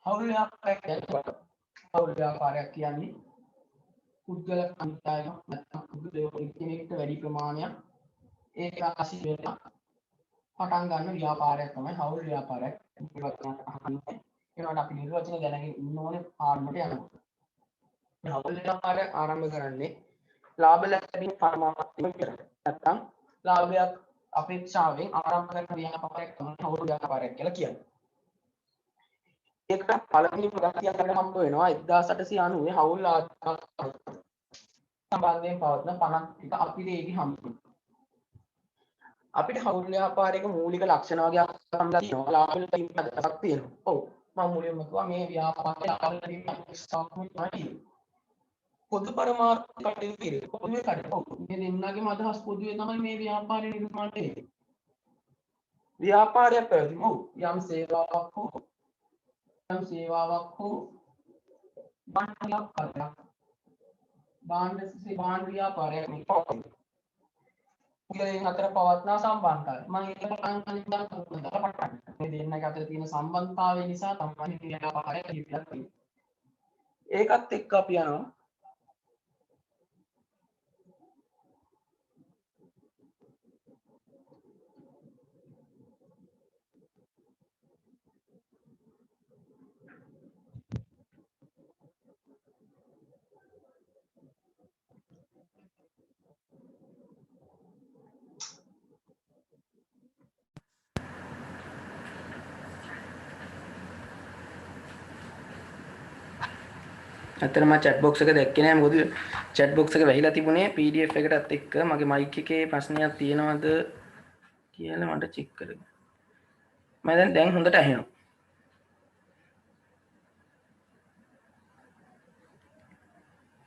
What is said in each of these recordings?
හවුල් ව්‍යාපාරයක් කියන්නේ පුද්ගල සංස්ථාවක් නැත්නම් පුද්ගලයෙක් කෙනෙක්ට වැඩි ප්‍රමාණයක් ඒක ආශි වෙලා පටන් ගන්න ව්‍යාපාරයක් තමයි හවුල් ව්‍යාපාරයක්. ඒකට අපි නිර්වචන දැනගෙන ඉන්න ඕනේ ආරම්භයට යනකොට. හවුල් ව්‍යාපාරයක් ආරම්භ කරන්නේ ලාභ ලැබීම පරමාර්ථයෙන් විතරයි. නැත්නම් ලාභයක් අපේක්ෂාවෙන් ආරම්භ කරන ව්‍යාපාරයක් තමයි හවුල් ව්‍යාපාරයක් කියලා කියන්නේ. ඒකට පළවෙනිම ගතියක් අපිට හම්බ වෙනවා 1890 හවුල් සම්බන්ධයෙන් පවත්න 50 ටික අපිට ඒකේ හම්බ වෙනවා. අපිට හවුල් ව්‍යාපාරයක මූලික ලක්ෂණ වගේ හම්බලා තියෙනවා. ලාභ ලැබීම අදහසක් තියෙනවා. ඔව්. මම මුලින්ම කිව්වා මේ ව්‍යාපාරයේ ලාභ ලැබීම අදහසක් තමයි. පොදු පරමාර්ථ කටයුතු කිරීම. පොදුවේ කටයුතු. මේ දෙන්නගේම අදහස් පොදුවේ තමයි මේ ව්‍යාපාරය නිර්මාණය වෙන්නේ. ව්‍යාපාරයක් පැවැත්ම ඔව්. යම් සේවාවක් හෝ භාණ්ඩ ව්‍යාපාරයක් මේ පුද්ගලයන් අතර පවත්නා සම්බන්ධතාවය. මම ඒක පටන් මේ දෙන්නගේ අතර තියෙන සම්බන්ධතාවය නිසා තමයි ව්‍යාපාරය කිව්ලා තියෙන්නේ. ඒකත් එක්ක අපි යනවා අතරම chat box එක දැක්කේ නැහැ මොකද chat box එක වැහිලා තිබුණේ PDF එකටත් එක්ක මගේ mic එකේ ප්‍රශ්නයක් තියෙනවද කියලා මට චෙක් කරගන්න. මම දැන් හොඳට ඇහෙනවා.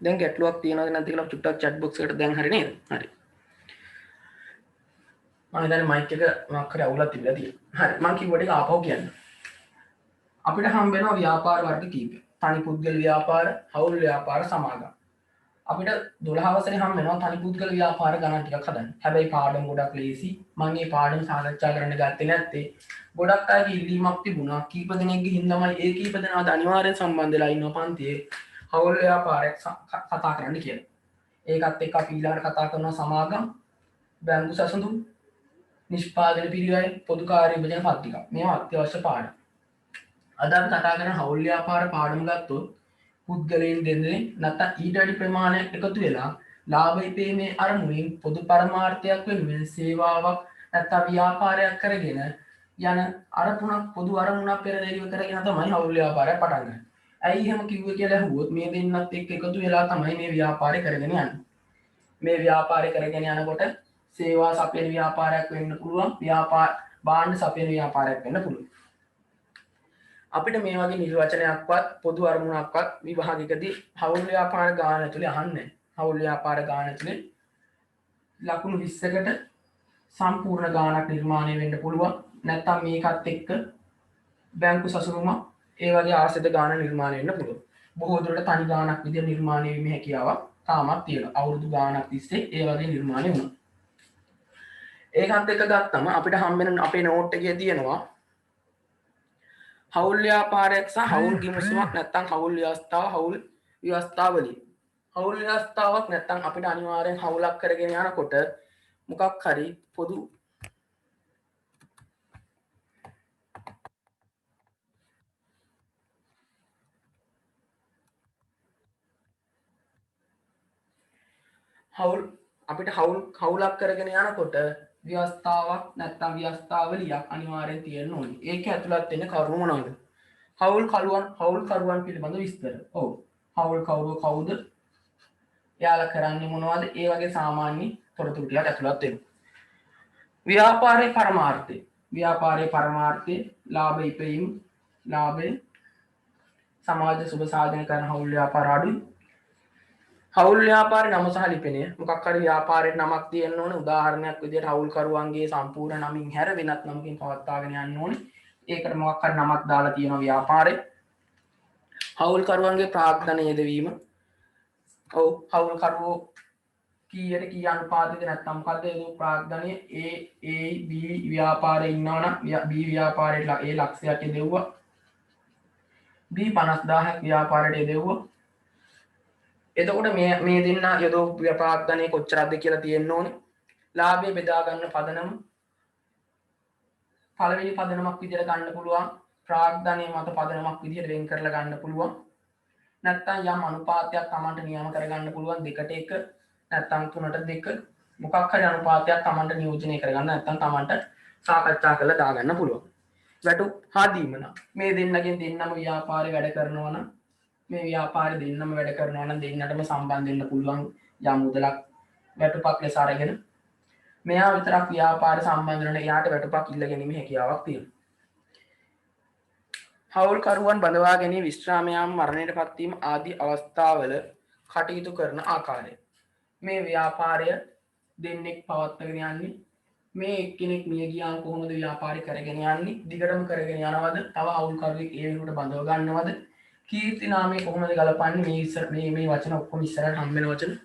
දැන් ගැටලුවක් තියෙනවද නැද්ද කියලා චුට්ටක් chat box එකට දැන් හරි නේද? හරි. මම දැන් mic එක මොකක් හරි අවුලක් තිබිලා තියෙනවා. හරි. මම කිව්වට ඒක ආපහු කියන්න. අපිට හම්බ වෙනවා ව්‍යාපාර වර්ග කීපයක්. තනි පුද්ගල ව්‍යාපාර, හවුල් ව්‍යාපාර, සමාගම්. අපිට 12 වසරේ හම් වෙනවා තනි පුද්ගල ව්‍යාපාර ගණන් ටිකක් හදන්න. හැබැයි පාඩම් ගොඩක් ලේසි. මම මේ පාඩම් සාකච්ඡා කරන්න ගත්තේ නැත්තේ ගොඩක් අයගේ ඉල්ලීමක් තිබුණා. කීප දෙනෙක්ගේ හින්දාමයි ඒ කීප දෙනාට අනිවාර්යෙන් සම්බන්ධ වෙලා ඉන්න පන්තියේ හවුල් ව්‍යාපාරයක් කතා කරන්න කියලා. ඒකත් එක්ක අපි ඊළඟට කතා කරනවා සමාගම්, බැංකු සැසඳුම්, නිෂ්පාදන පිළිවෙල, පොදු කාර්ය විභජන පත්‍රිකා. මේවා අත්‍යවශ්‍ය පාඩම්. අද අපි කතා කරන හවුල් ව්‍යාපාර පාඩම ගත්තොත් පුද්ගලයන් දෙන්නේ නැත්නම් ඊට වැඩි ප්‍රමාණයක් එකතු වෙලා ලාභ ඉපීමේ අරමුණින් පොදු පරමාර්ථයක් වෙනුවෙන් සේවාවක් නැත්නම් ව්‍යාපාරයක් කරගෙන යන අරමුණක් පොදු අරමුණක් පෙරදැරිව කරගෙන තමයි හවුල් ව්‍යාපාරය පටන් ගන්න. ඇයි එහෙම කිව්වේ කියලා අහුවොත් මේ දෙන්නත් එක්ක එකතු වෙලා තමයි මේ ව්‍යාපාරය කරගෙන යන්නේ. මේ ව්‍යාපාරය කරගෙන යනකොට සේවා සපයන ව්‍යාපාරයක් වෙන්න පුළුවන්, භාණ්ඩ සපයන ව්‍යාපාරයක් වෙන්න පුළුවන්. අපිට මේ වගේ නිර්වචනයක්වත් පොදු අරමුණක්වත් විභාගයකදී හවුල් ව්‍යාපාර ගාන ඇතුලේ අහන්නේ නැහැ. හවුල් ව්‍යාපාර ගාන ඇතුලේ ලකුණු 20කට සම්පූර්ණ ගානක් නිර්මාණය වෙන්න පුළුවන්. නැත්නම් මේකත් එක්ක බැංකු සසුරුම ඒ වගේ ආශ්‍රිත ගාන නිර්මාණය වෙන්න පුළුවන්. බොහෝ දුරට තනි ගානක් විදිහට නිර්මාණය වීමේ හැකියාවක් තාමත් තියෙනවා. අවුරුදු ගානක් තිස්සේ ඒ වගේ නිර්මාණය වුණා. ඒකත් එක්ක ගත්තම අපිට හම්බෙන අපේ නෝට් එකේ තියෙනවා හවුල් ව්‍යාපාරයක් සහ හවුල් ගිවිසුමක් නැත්නම් හවුල් ව්‍යවස්ථාව හවුල් ව්‍යවස්ථාවලිය. හවුල් ව්‍යවස්ථාවක් නැත්නම් අපිට අනිවාර්යෙන් හවුලක් කරගෙන යනකොට මොකක් හරි පොදු අපිට හවුලක් කරගෙන යනකොට ව්‍යවස්ථාවක් නැත්නම් ව්‍යවස්ථාවලියක් අනිවාර්යෙන් තියෙන්න ඕනේ. ඒක ඇතුළත් වෙන කරුණු මොනවද? හවුල් කරුවන් පිළිබඳ විස්තර. ඔව්. හවුල් කවුරු කවුද? එයාලා කරන්නේ මොනවද? ඒ වගේ සාමාන්‍ය තොරතුරු ටිකක් ඇතුළත් වෙනවා. ව්‍යාපාරයේ පරමාර්ථය ලාභ ඉපයීම, ලාභය සමාජ සුබ සාධන කරන හවුල් ව්‍යාපාර අඩුයි. හවුල් ව්‍යාපාරේ නම සහ ලිපිනය මොකක් හරි ව්‍යාපාරයට නමක් තියෙන්න ඕනේ. උදාහරණයක් විදිහට හවුල් කරුවන්ගේ සම්පූර්ණ නමින් හැර වෙනත් නමකින් පවත්වාගෙන යන්න ඕනේ. ඒකට මොකක් හරි නමක් දාලා තියෙනවා ව්‍යාපාරේ. හවුල් කරුවන්ගේ ප්‍රාග්ධනය යෙදවීම. ඔව් හවුල් කරුවෝ කීයට කී අනුපාතයද නැත්නම් මොකද්ද ඒ ප්‍රාග්ධනය A B ව්‍යාපාරේ ඉන්නවනම් B ව්‍යාපාරයට A ලක්ෂයක් දෙව්වා B 50000ක් ව්‍යාපාරයට දෙව්වා එතකොට මේ දෙන්න යදෝ ප්‍රාග්ධනය කොච්චරද කියලා තියෙන්න ඕනේ ලාභය බෙදා ගන්න පදනම පළවෙනි පදනමක් විදිහට ගන්න පුළුවන් ප්‍රාග්ධනය මත පදනමක් විදිහට වෙන් කරලා ගන්න පුළුවන් නැත්නම් යම් අනුපාතයක් Tamanට නියම කරගන්න පුළුවන් 2ට 1 නැත්නම් 3ට 2 මොකක් හරි අනුපාතයක් Tamanට නියෝජනය කරගන්න නැත්නම් Tamanට සාකච්ඡා කරලා දාගන්න පුළුවන්. වැටු හදීම නම් මේ දෙන්නගෙන් දෙන්නම ව්‍යාපාරේ වැඩ කරනවා නම් මේ ව්‍යාපාරේ දෙන්නම වැඩ කරනවා නම් දෙන්නටම සම්බන්ධ වෙන්න පුළුවන් යම් මුදලක් වැටුපක් ලෙස අරගෙන මෙයා විතරක් ව්‍යාපාර සම්බන්ධ වෙන එයාට වැටුපක් ඉල්ල ගැනීම හැකියාවක් තියෙනවා. හවුල්කරුවන් බඳවා ගැනීම විශ්‍රාම යාම මරණයට පත්වීම ආදී අවස්ථාවල කටයුතු කරන ආකාරය මේ ව්‍යාපාරය දෙන්නෙක් පවත්වාගෙන යන්නේ මේ එක්කෙනෙක් මිය ගියාම කොහොමද ව්‍යාපාරය කරගෙන යන්නේ දිගටම කරගෙන යනවද තව හවුල්කරුවෙක් ඒ වෙනුවට බඳව ගන්නවද කීර්ති නාමය කොහොමද ගලපන්නේ මේ වචන ඔක්කොම ඉස්සරහට හම්බ වෙන වචන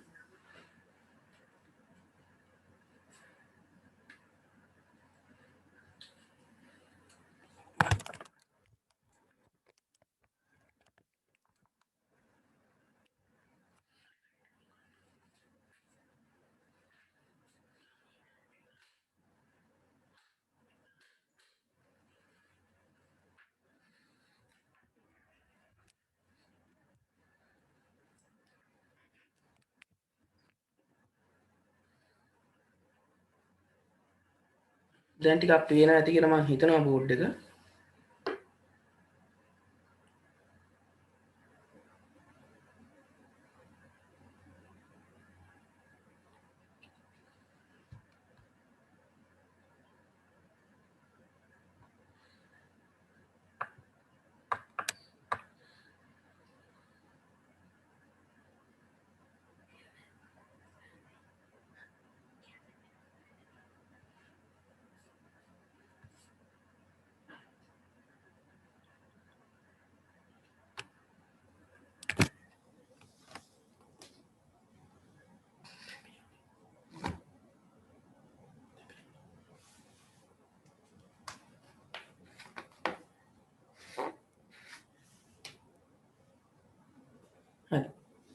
දැන් ටිකක් පේනවා ඇති කියලා මම හිතනවා බෝඩ් එක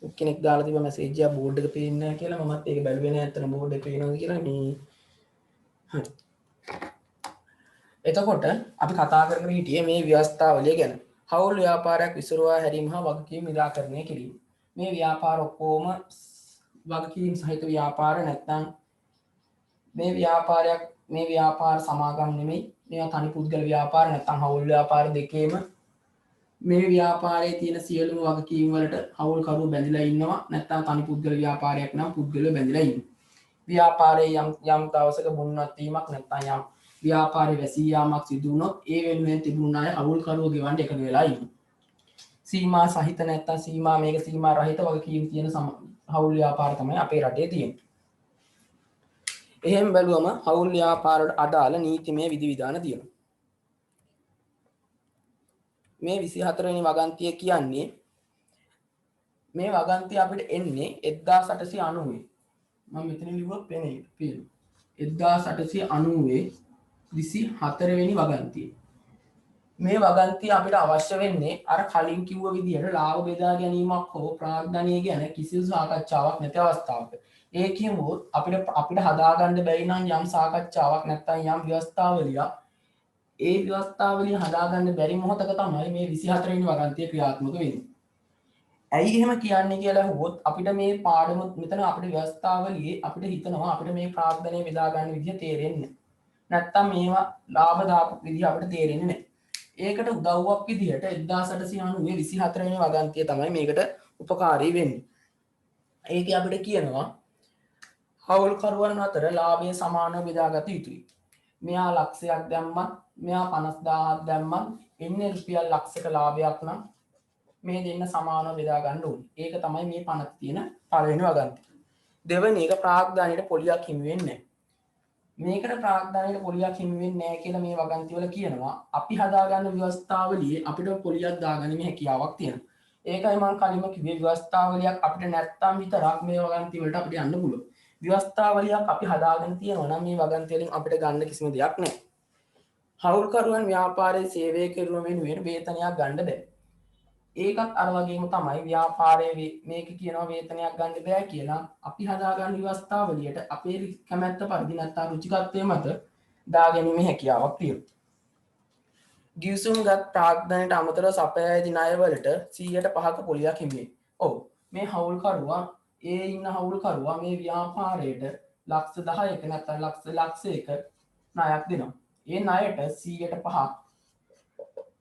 කෙනෙක් දාලා තිබ්බ මැසේජ් එක බෝඩ් එක පේන්නේ නැහැ කියලා මමත් ඒක බැලුවේ නැහැ අතන බෝඩ් එක පේනවද කියලා මේ හරි එතකොට අපි කතා කරගෙන හිටියේ මේ ව්‍යවස්ථාවලිය ගැන හවුල් ව්‍යාපාරයක් විසුරුවා හැරීම හා වගකීම් නිරාකරණය කිරීම මේ ව්‍යාපාර ඔක්කොම වගකීම් සහිත ව්‍යාපාර නැත්නම් මේ ව්‍යාපාර සමාගම් නෙමෙයි මේවා තනි පුද්ගල ව්‍යාපාර නැත්නම් හවුල් ව්‍යාපාර දෙකේම මේ ව්‍යාපාරයේ තියෙන සියලුම වගකීම් වලට හවුල්කරුවෝ බැඳිලා ඉන්නවා නැත්නම් තනි පුද්ගල ව්‍යාපාරයක් නම් පුද්ගලයෝ බැඳිලා ඉන්නවා. ව්‍යාපාරයේ යම් දවසක මුන්නත් වීමක් නැත්නම් යම් ව්‍යාපාරයේ වැසී යාමක් සිදු වුණොත් ඒ වෙනුවෙන් තිබුණු අය හවුල්කරුවෝ ගෙවන්න එකතු වෙලා ඉන්නවා. සීමා සහිත නැත්නම් සීමා රහිත වගකීම් තියෙන හවුල් ව්‍යාපාර තමයි අපේ රටේ තියෙන්නේ. එහෙම බැලුවම හවුල් ව්‍යාපාරවලට අදාළ නීතිමය විධිවිධාන තියෙනවා. මේ 24 වෙනි වගන්තිය කියන්නේ මේ වගන්තිය අපිට එන්නේ 1890 මම මෙතන ලිව්වොත් පේන්නේ 1890 24 වෙනි වගන්තිය මේ වගන්තිය අපිට අවශ්‍ය වෙන්නේ අර කලින් කිව්ව විදිහට ලාභ බෙදා ගැනීමක් හෝ ප්‍රාග්ධනය ගැන කිසිදු සාකච්ඡාවක් නැති අවස්ථාවක ඒ කියමුවොත් අපිට හදාගන්න බැරි නම් යම් සාකච්ඡාවක් නැත්නම් යම් ව්‍යවස්ථාවලියක් ඒ ව්‍යවස්ථාවලිය හදාගන්න බැරි මොහොතක තමයි මේ 24 වෙනි වගන්තිය ක්‍රියාත්මක වෙන්නේ. ඇයි එහෙම කියන්නේ කියලා අහුවොත් අපිට මේ පාඩම මෙතන අපිට ව්‍යවස්ථාවලියේ අපිට හිතනවා අපිට මේ ප්‍රාග්ධනය බෙදා ගන්න විදිය තේරෙන්නේ නැත්තම් මේවා ලාභ දාපු විදිය අපිට තේරෙන්නේ නැහැ. ඒකට උදව්වක් විදියට 1890 24 වෙනි වගන්තිය තමයි මේකට උපකාරී වෙන්නේ. ඒකේ අපිට කියනවා හවුල්කරුවන් අතර ලාභය සමානව බෙදාගත යුතුයි. මෙයා ලක්ෂයක් දැම්මත් මෙයා 50000ක් දැම්මත් එන්නේ රුපියල් ලක්ෂයක ලාභයක් නම් මේ දෙන්න සමානව බෙදා ගන්න ඕනේ. ඒක තමයි මේ පනත තියෙන පළවෙනි වගන්තිය. දෙවෙනි එක ප්‍රාග්ධනයට පොලියක් හිමි වෙන්නේ නැහැ. මේකට ප්‍රාග්ධනයට පොලියක් හිමි වෙන්නේ නැහැ කියලා මේ වගන්ති වල කියනවා. අපි හදාගන්න ව්‍යවස්ථාවලියේ අපිට පොලියක් දාගැනීමේ හැකියාවක් තියෙනවා. ඒකයි මම කලින්ම කිව්වේ ව්‍යවස්ථාවලියක් අපිට නැත්තම් විතරක් මේ වගන්ති වලට අපිට යන්න පුළුවන්. ව්‍යවස්ථාවලියක් අපි හදාගෙන තියෙනවා නම් මේ වගන්ති වලින් අපිට ගන්න කිසිම දෙයක් නැහැ. හවුල්කරුවන් ව්‍යාපාරයේ සේවය කෙරුම වෙනුවෙන් වේතනයක් ගන්න බෑ. ඒකත් අර වගේම තමයි ව්‍යාපාරයේ මේක කියනවා වේතනයක් ගන්න බෑ කියලා අපි හදාගන්න ව්‍යවස්ථාවලියට අපේ කැමැත්ත පරිදි නැත්නම් රුචිකත්වයේ මත දාගැනීමේ හැකියාවක් තියෙනවා. ගිවිසුම්ගත් ප්‍රාග්ධනයට අමතරව සපයා ඇති ණයවලට 100%ක පොලියක් හිමි වේ. ඔව් මේ හවුල්කරුවා ඉන්න හවුල්කරුවා මේ ව්‍යාපාරයට ලක්ෂ 10ක නැත්නම් ලක්ෂයක ණයක් දෙනවා. ඒ ණයට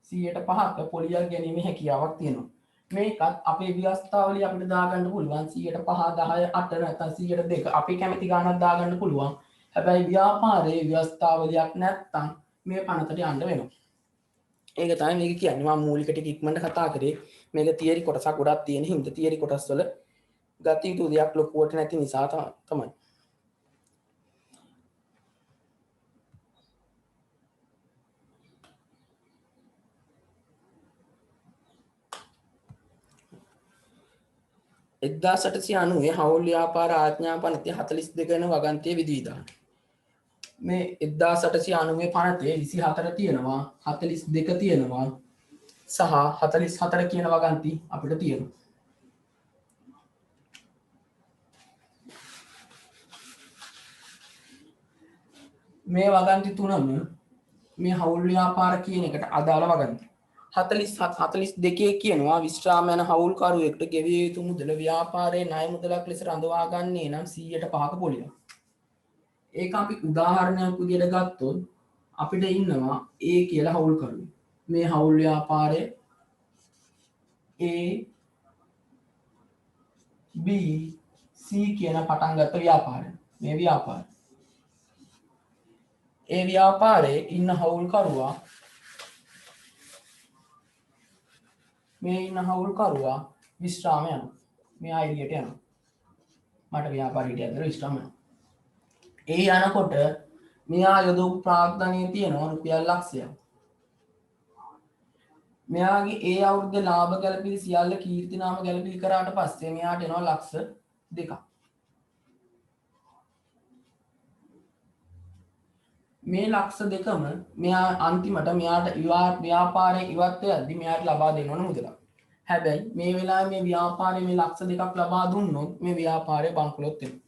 100%ක පොලියක් ගැනීමේ හැකියාවක් තියෙනවා. මේකත් අපේ ව්‍යවස්ථාවලිය අපිට දාගන්න පුළුවන් 100%, 10, 8 නැත්නම් 102 අපි කැමති ගාණක් දාගන්න පුළුවන්. හැබැයි ව්‍යාපාරයේ ව්‍යවස්ථාවලියක් නැත්නම් මේ පනතට යන්න වෙනවා. ඒක තමයි මේක කියන්නේ. මම මූලික ටික ඉක්මනට කතා කරේ. මේක තියරි කොටසක් ගොඩක් තියෙන හින්දා තියරි කොටස් වල ගත යුතු දෙයක් ලොකුවට නැති නිසා තමයි. එක්දාසටසි අනුවේ හවුල් ව්‍යාපාර ආඥා පනතේ 42 වෙන වගන්තිය විධිවිධාන. මේ 1890 පනතේ 24 තියෙනවා, 42 තියෙනවා සහ 44 කියන වගන්ති අපිට තියෙනවා. මේ වගන්ති තුනම මේ හවුල් ව්‍යාපාර කියන එකට අදාළ වගන්ති. 42 කියනවා විශ්‍රාම යන හවුල්කරුවෙකුට ගෙවිය යුතු මුදල ව්‍යාපාරයේ ණය මුදලක් ලෙස රඳවා ගන්නේ නම් 100%ක පොලියක්. ඒක අපි උදාහරණයක් විදිහට ගත්තොත් අපිට ඉන්නවා A කියලා හවුල්කරුවෙක්. මේ හවුල් ව්‍යාපාරයේ A B C කියන පටන් ගත්ත ව්‍යාපාරය. මේ ව්‍යාපාරය. ඒ ව්‍යාපාරයේ ඉන්න හවුල්කරුවා විශ්‍රාම යනවා. මෙයා එළියට යනවා. මට ව්‍යාපාරයට යන්න විශ්‍රාම යනවා. ඒ යනකොට මෙයා යොදපු ප්‍රාග්ධනයේ තියෙනවා රුපියල් ලක්ෂයක්. මෙයාගේ ඒ අවුරුද්දේ ලාභ ගැලපිලි සියල්ල කීර්තිනාම ගැලපිලි කරාට පස්සේ මෙයාට එනවා ලක්ෂ 2ක්. මේ ලක්ෂ 2ම මෙයා අන්තිමට මෙයාට ව්‍යාපාරයේ ඉවත් වෙද්දී මෙයාට ලබා දෙන්න ඕන මුදලක්. හැබැයි මේ වෙලාවේ මේ ව්‍යාපාරයේ මේ ලක්ෂ 2ක් ලබා දුන්නොත් මේ ව්‍යාපාරය බංකොලොත් වෙනවා.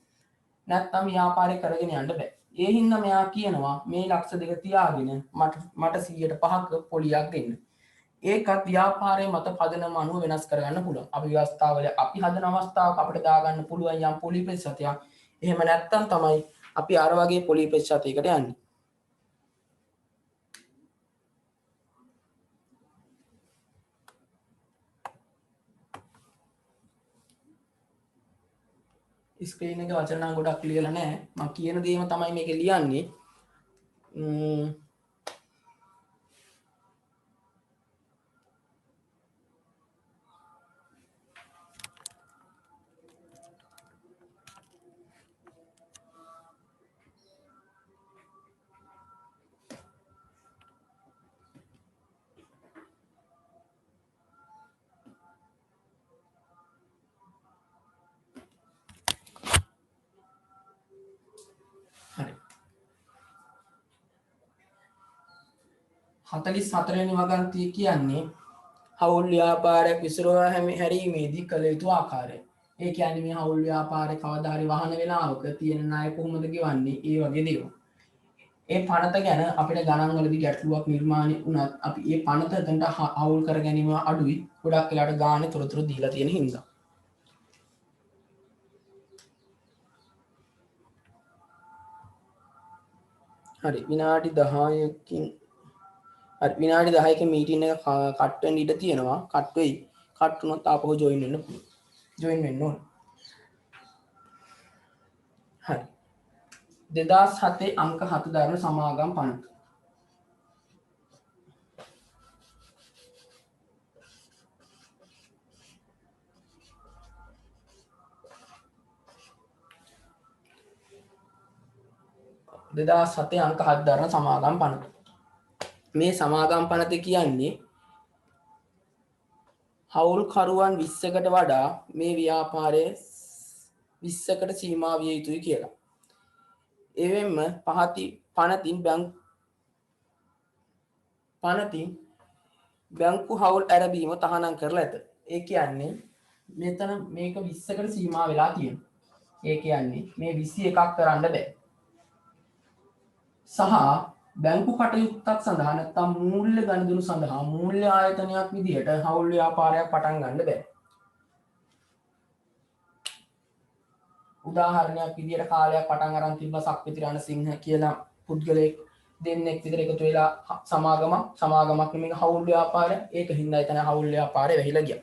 නැත්නම් ව්‍යාපාරය කරගෙන යන්න බෑ. ඒ හින්දා මෙයා කියනවා මේ ලක්ෂ 2 තියාගෙන මට 100%ක පොලියක් දෙන්න. ඒකත් ව්‍යාපාරයේ මත පදනම අනුව වෙනස් කරගන්න පුළුවන්. අපි ව්‍යවස්ථාවල අපි හදන අවස්ථාවක අපිට දාගන්න පුළුවන් යම් පොලි ප්‍රතිශතයක්. එහෙම නැත්නම් තමයි අපි අර වගේ පොලි ප්‍රතිශතයකට යන්නේ. ස්ක්‍රීන් එක වචන නම් ගොඩක් ලියලා නැහැ. මම කියන දේම තමයි මේකේ ලියන්නේ. හරි. 44 වෙනි වගන්තිය කියන්නේ හවුල් ව්‍යාපාරයක් විසිරුවා හැරීමේදී කළ යුතු ආකාරය. ඒ කියන්නේ මේ හවුල් ව්‍යාපාරේ කවදා හරි වහන වෙලාවක තියෙන ණය කොහොමද ගෙවන්නේ? ඒ වගේ දේවල්. ඒ පනත ගැන අපිට ගණන් වලදී ගැටලුවක් නිර්මාණය වුණත් අපි ඒ පනත එතනට හවුල් කර ගැනීම අඩුයි. ගොඩක් වෙලාට ගානේ තොරතුරු දීලා තියෙන හින්දා. හරි විනාඩි 10කින් විනාඩි 10කින් මීටින් එක කට් වෙන්න ඉඩ තියෙනවා. කට් වෙයි. කට් වුණොත් ආපහු ජොයින් වෙන්න පුළුවන්. ජොයින් වෙන්න ඕන. හරි. 2007 අංක 7 දරන සමාගම් පනත. දෙදස් හතේ අංක 7 දරන සමාගම් පනත. මේ සමාගම් පනත කියන්නේ හවුල්කරුවන් 20කට වඩා මේ ව්‍යාපාරයේ 20කට සීමා විය යුතුයි කියලා. එවෙන්ම පනතින් බැංකු හවුල් ඇරබීම තහනම් කරලා ඇත. ඒ කියන්නේ මෙතන මේක 20කට සීමා වෙලා තියෙනවා. ඒ කියන්නේ මේ 21ක් කරන්න බෑ. සහ බැංකු කටයුත්තක් සඳහා නැත්නම් මූල්‍ය ගනුදෙනු සඳහා මූල්‍ය ආයතනයක් විදිහට හවුල් ව්‍යාපාරයක් පටන් ගන්න බෑ. උදාහරණයක් විදිහට කාලයක් පටන් අරන් තිබ්බ සක්විති රණසිංහ කියලා පුද්ගලයෙක් දෙන්නෙක් විතර එකතු වෙලා සමාගමක් නෙමෙයි හවුල් ව්‍යාපාරය. ඒක හින්දා එතන හවුල් ව්‍යාපාරය වෙහිලා ගියා.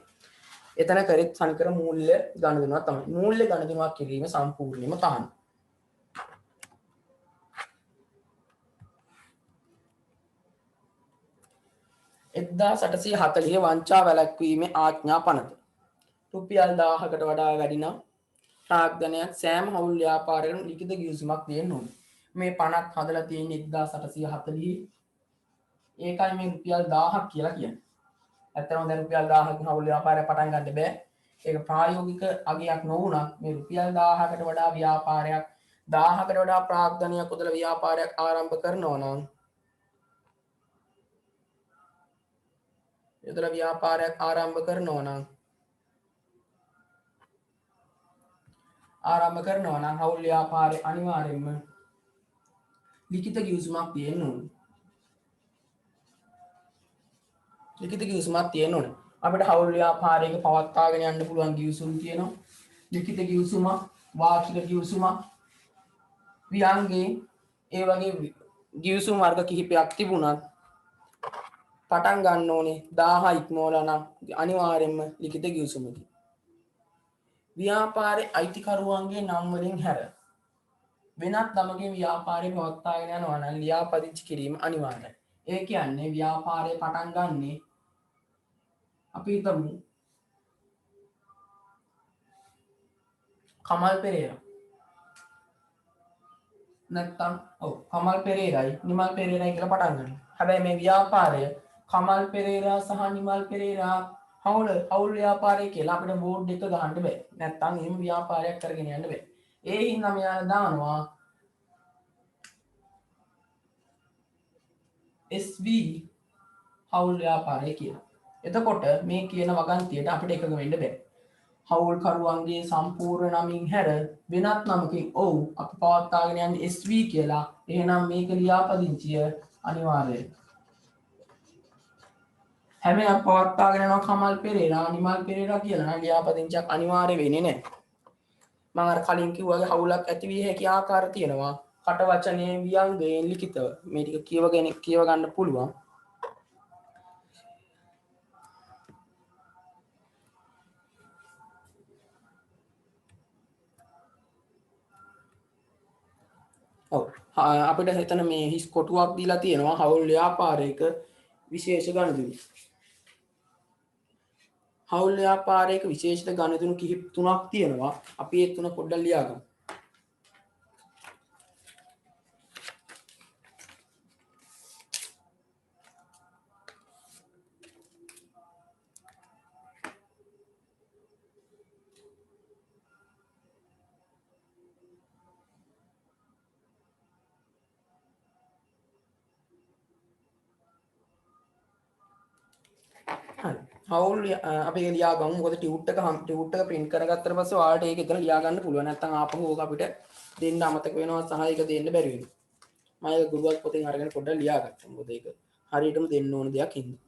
එතන කරෙත් සංකර මූල්‍ය ගනුදෙනුවක් තමයි. මූල්‍ය ගනුදෙනුවක් කිරීම සම්පූර්ණයෙන්ම තහනම්. 1840 වංචා වැළැක්වීමේ ආඥා පනත. රුපියල් 1000කට වඩා වැඩි නම් ප්‍රාග්ධනයක් සෑම හවුල් ව්‍යාපාරයකටම ලිඛිත ගිවිසුමක් දෙන්න ඕනේ. මේ පනත් හදලා තියෙන්නේ 1840. ඒකයි මේ රුපියල් 1000ක් කියලා කියන්නේ. ඇත්තටම දැන් රුපියල් 1000ක හවුල් ව්‍යාපාරයක් පටන් ගන්න බෑ. ඒක ප්‍රායෝගික අගයක් නොවුණත් මේ රුපියල් 1000කට වඩා ව්‍යාපාරයක් 1000කට වඩා ප්‍රාග්ධනයක් උදලා ව්‍යාපාරයක් ආරම්භ කරනවා නම් යොදලා ව්‍යාපාරයක් ආරම්භ කරනවා නම් හවුල් ව්‍යාපාරේ අනිවාර්යයෙන්ම ලිඛිත ගිවිසුමක් තියෙන්න ඕනේ. අපිට හවුල් ව්‍යාපාරයක පවත්වාගෙන යන්න පුළුවන් ගිවිසුම් තියෙනවා. ලිඛිත ගිවිසුමක්, වාර්ෂික ගිවිසුමක්, ව්‍යංගේ ඒ වගේ ගිවිසුම් වර්ග කිහිපයක් තිබුණත් පටන් ගන්න ඕනේ 1000 ඉක්මවලා නම් අනිවාර්යයෙන්ම ලිඛිත ගිවිසුමකි. ව්‍යාපාරයේ අයිතිකරුවන්ගේ නම් වලින් හැර වෙනත් නමකින් ව්‍යාපාරය පවත්වාගෙන යනවා නම් ලියාපදිංචි කිරීම අනිවාර්යයි. ඒ කියන්නේ ව්‍යාපාරය පටන් ගන්නේ අපි හිතමු කමල් පෙරේරා. නැත්තම් කමල් පෙරේරායි නිමල් පෙරේරායි කියලා පටන් ගන්නවා. හැබැයි මේ ව්‍යාපාරය කමල් පෙරේරා සහ නිමල් පෙරේරා හවුල් ව්‍යාපාරය කියලා අපිට බෝඩ් එක ගහන්න බෑ. නැත්තම් එහෙම ව්‍යාපාරයක් කරගෙන යන්න බෑ. ඒ හින්දා මෙයාලා දානවා SV හවුල් ව්‍යාපාරය කියලා. එතකොට මේ කියන වගන්තියට අපිට එකඟ වෙන්න බෑ. හවුල් කරුවන්ගේ සම්පූර්ණ නමින් හැර වෙනත් නමකින් අපි පවත්වාගෙන යන්නේ SV කියලා. එහෙනම් මේක ලියාපදිංචිය අනිවාර්යයි. හැබැයි පවත්වාගෙන යනවා කමල් පෙරේරා, නිමල් පෙරේරා කියලා නම් ලියාපදිංචියක් අනිවාර්ය වෙන්නේ නැහැ. මම අර කලින් කිව්වාගේ හවුලක් ඇති විය හැකි ආකාර තියෙනවා. කට වචනේ ව්‍යංගයෙන් ලිඛිතව මේ ටික කියව ගන්න පුළුවන්. අපිට හිතන මේ හිස් කොටුවක් දීලා තියෙනවා හවුල් ව්‍යාපාරයක විශේෂ ගනුදෙනු. හවුල් ව්‍යාපාරයක විශේෂ ගනුදෙනු කිහිප තුනක් තියෙනවා. අපි ඒ තුන පොඩ්ඩක් ලියාගමු. හවුල් අපි ලියාගමු. මොකද ටියුට් එක print කරගත්තට පස්සේ ඔයාලට ඒක එතන ලියා ගන්න පුළුවන්. නැත්නම් ආපහු ඕක අපිට දෙන්න අමතක වෙනවා සහ ඒක දෙන්න බැරි වෙනවා. මම ඒක ගුරුවත් පොතෙන් අරගෙන පොඩ්ඩක් ලියාගත්තා. මොකද ඒක හරියටම දෙන්න ඕන දෙයක් හින්දා.